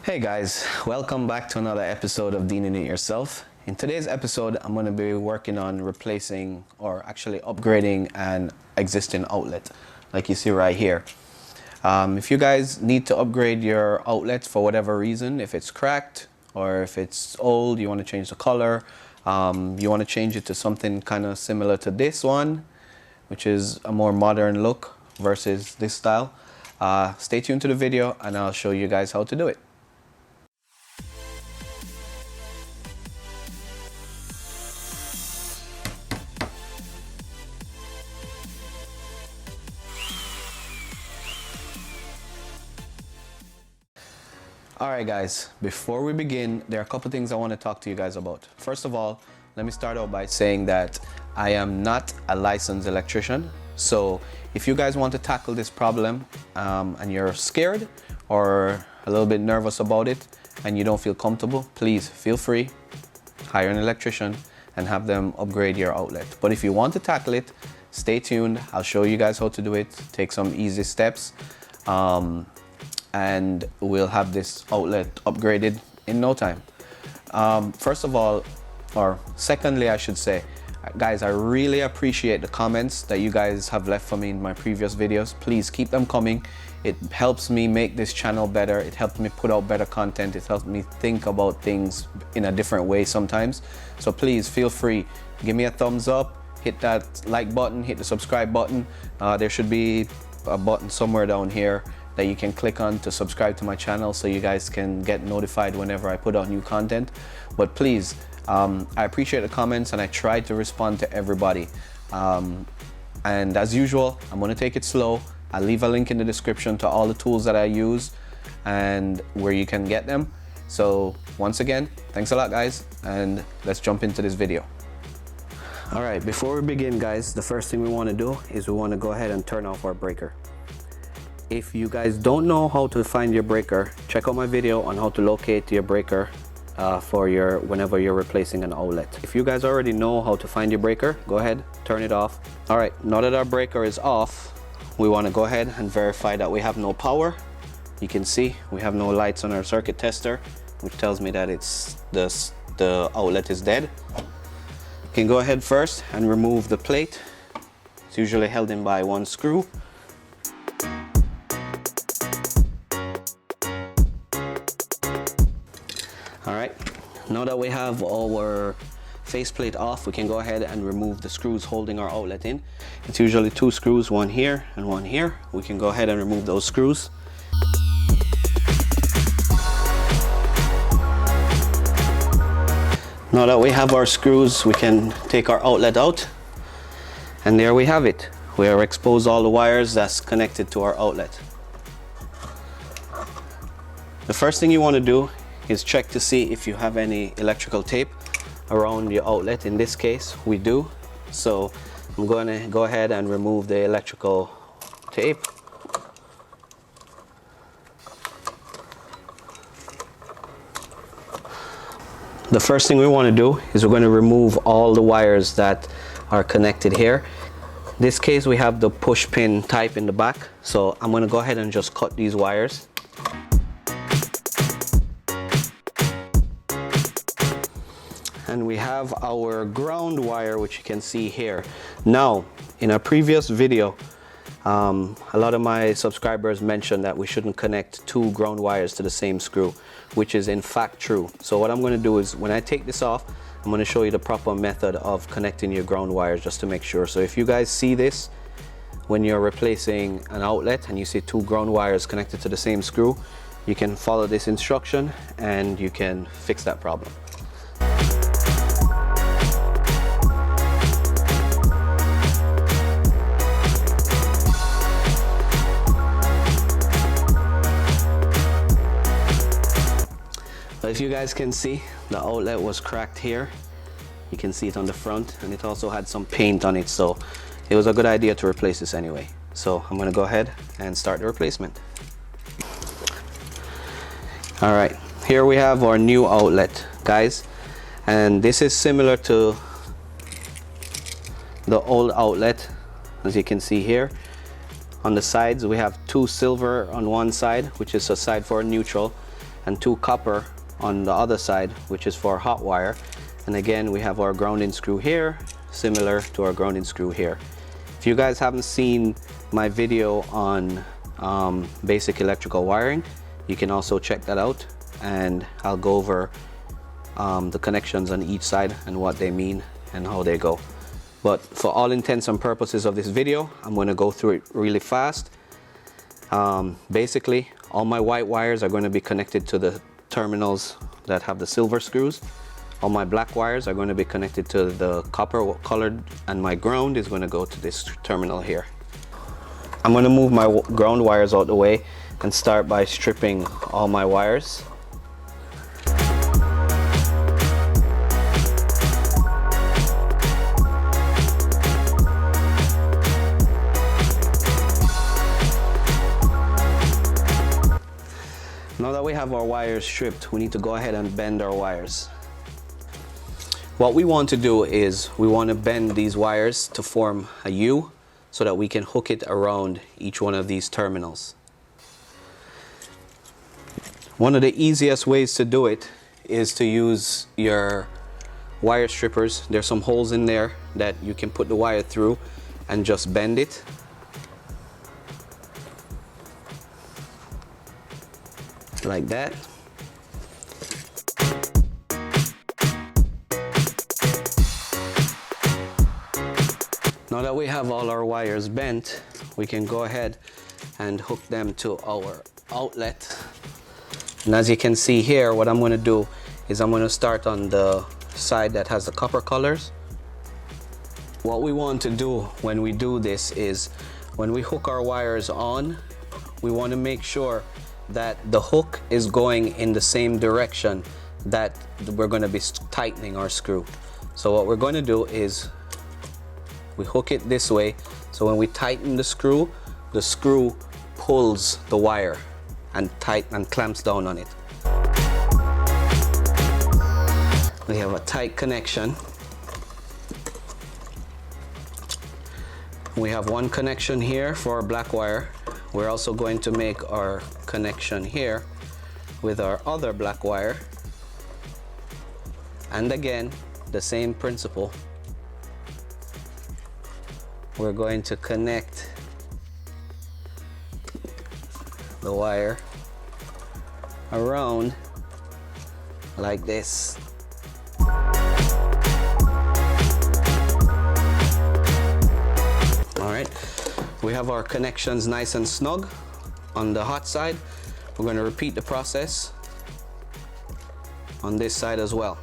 Hey guys, welcome back to another episode of Deanin It Yourself. In today's episode, I'm going to be working on replacing or actually upgrading an existing outlet like you see right here. If you guys need to upgrade your outlet for whatever reason, if it's cracked or if it's old, you want to change the color, you want to change it to something kind of similar to this one, which is a more modern look versus this style, stay tuned to the video and I'll show you guys how to do it. Alright guys, before we begin, there are a couple things I want to talk to you guys about. First of all, let me start out by saying that I am not a licensed electrician. So if you guys want to tackle this problem and you're scared or a little bit nervous about it and you don't feel comfortable, please feel free, hire an electrician and have them upgrade your outlet. But if you want to tackle it, stay tuned. I'll show you guys how to do it. Take some easy steps. And we'll have this outlet upgraded in no time. First of all, or secondly I should say, guys, I really appreciate the comments that you guys have left for me in my previous videos. Please keep them coming. It helps me make this channel better. It helps me put out better content. It helps me think about things in a different way sometimes. So please feel free, give me a thumbs up, hit that like button, hit the subscribe button. There should be a button somewhere down here that you can click on to subscribe to my channel so you guys can get notified whenever I put out new content. But please, I appreciate the comments and I try to respond to everybody. And as usual, I'm going to take it slow. I'll leave a link in the description to all the tools that I use and where you can get them. So once again, thanks a lot guys, and let's jump into this video. Alright, before we begin guys, the first thing we want to do is we want to go ahead and turn off our breaker. If you guys don't know how to find your breaker, check out my video on how to locate your breaker for whenever you're replacing an outlet. If you guys already know how to find your breaker, go ahead, turn it off. Alright, now that our breaker is off, we want to go ahead and verify that we have no power. You can see we have no lights on our circuit tester, which tells me that the outlet is dead. You can go ahead first and remove the plate. It's usually held in by one screw. Alright, now that we have our faceplate off, we can go ahead and remove the screws holding our outlet in. It's usually two screws, one here and one here. We can go ahead and remove those screws. Now that we have our screws, we can take our outlet out. And there we have it. We have exposed all the wires that's connected to our outlet. The first thing you want to do is check to see if you have any electrical tape around your outlet. In this case we do, so I'm going to go ahead and remove the electrical tape. The first thing we want to do is we're going to remove all the wires that are connected here. In this case we have the push pin type in the back, so I'm going to go ahead and just cut these wires. And we have our ground wire, which you can see here. Now, in a previous video, a lot of my subscribers mentioned that we shouldn't connect two ground wires to the same screw, which is in fact true. So what I'm going to do is, when I take this off, I'm going to show you the proper method of connecting your ground wires just to make sure. So if you guys see this, when you're replacing an outlet and you see two ground wires connected to the same screw, you can follow this instruction and you can fix that problem. If you guys can see, the outlet was cracked here. You can see it on the front, and it also had some paint on it, so it was a good idea to replace this anyway. So I'm going to go ahead and start the replacement. Alright, here we have our new outlet guys, and this is similar to the old outlet. As you can see here, on the sides we have two silver on one side, which is a side for neutral, and 2 copper on the other side, which is for hot wire. And again, we have our grounding screw here, similar to our grounding screw here. If you guys haven't seen my video on basic electrical wiring, you can also check that out, and I'll go over the connections on each side and what they mean and how they go. But for all intents and purposes of this video, I'm going to go through it really fast. Basically, all my white wires are going to be connected to the terminals that have the silver screws. All my black wires are going to be connected to the copper colored, and my ground is going to go to this terminal here. I'm going to move my ground wires out the way and start by stripping all my wires. Now that we have our wires stripped, we need to go ahead and bend our wires. What we want to do is we want to bend these wires to form a U so that we can hook it around each one of these terminals. One of the easiest ways to do it is to use your wire strippers. There's some holes in there that you can put the wire through and just bend it. Like that. Now that we have all our wires bent, we can go ahead and hook them to our outlet. And as you can see here, what I'm going to do is I'm going to start on the side that has the copper colors. What we want to do when we do this is when we hook our wires on, we want to make sure that the hook is going in the same direction that we're going to be tightening our screw. So what we're going to do is we hook it this way, so when we tighten the screw pulls the wire and clamps down on it. We have a tight connection. We have one connection here for our black wire. We're also going to make our connection here with our other black wire. And again, the same principle. We're going to connect the wire around like this. All right, we have our connections nice and snug on the hot side. We're going to repeat the process on this side as well.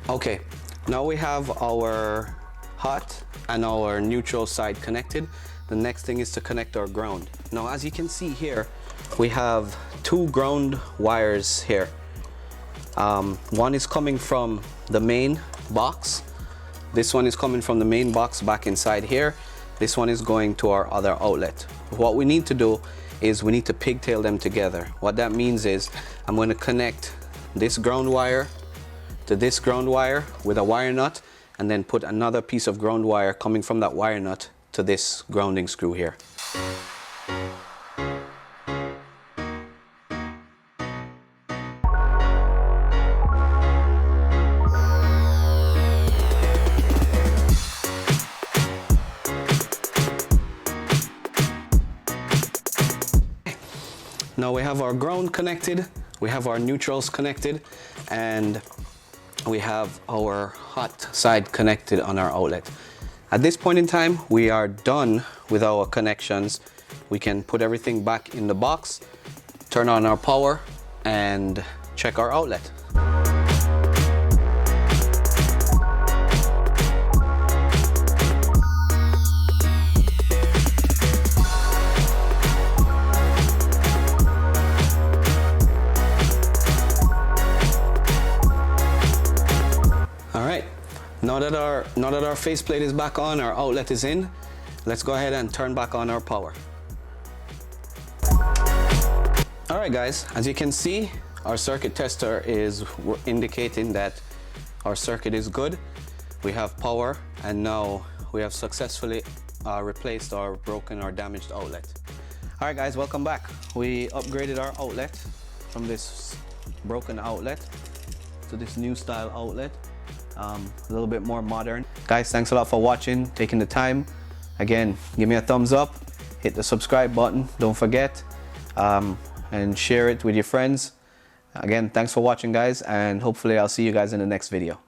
Okay, now we have our hot and our neutral side connected. The next thing is to connect our ground. Now, as you can see here, we have 2 ground wires here. One is coming from the main box. This one is coming from the main box back inside here. This one is going to our other outlet. What we need to do is we need to pigtail them together. What that means is I'm going to connect this ground wire to this ground wire with a wire nut, and then put another piece of ground wire coming from that wire nut to this grounding screw here. Now we have our ground connected, we have our neutrals connected, and we have our hot side connected on our outlet. At this point in time, we are done with our connections. We can put everything back in the box, turn on our power, and check our outlet. Now that our faceplate is back on, our outlet is in, let's go ahead and turn back on our power. All right, guys, as you can see, our circuit tester is indicating that our circuit is good. We have power, and now we have successfully replaced or broken or damaged outlet. All right, guys, welcome back. We upgraded our outlet from this broken outlet to this new style outlet, a little bit more modern. Guys, thanks a lot for watching, taking the time. Again, give me a thumbs up, hit the subscribe button, don't forget, and share it with your friends. Again, thanks for watching, guys, and hopefully I'll see you guys in the next video.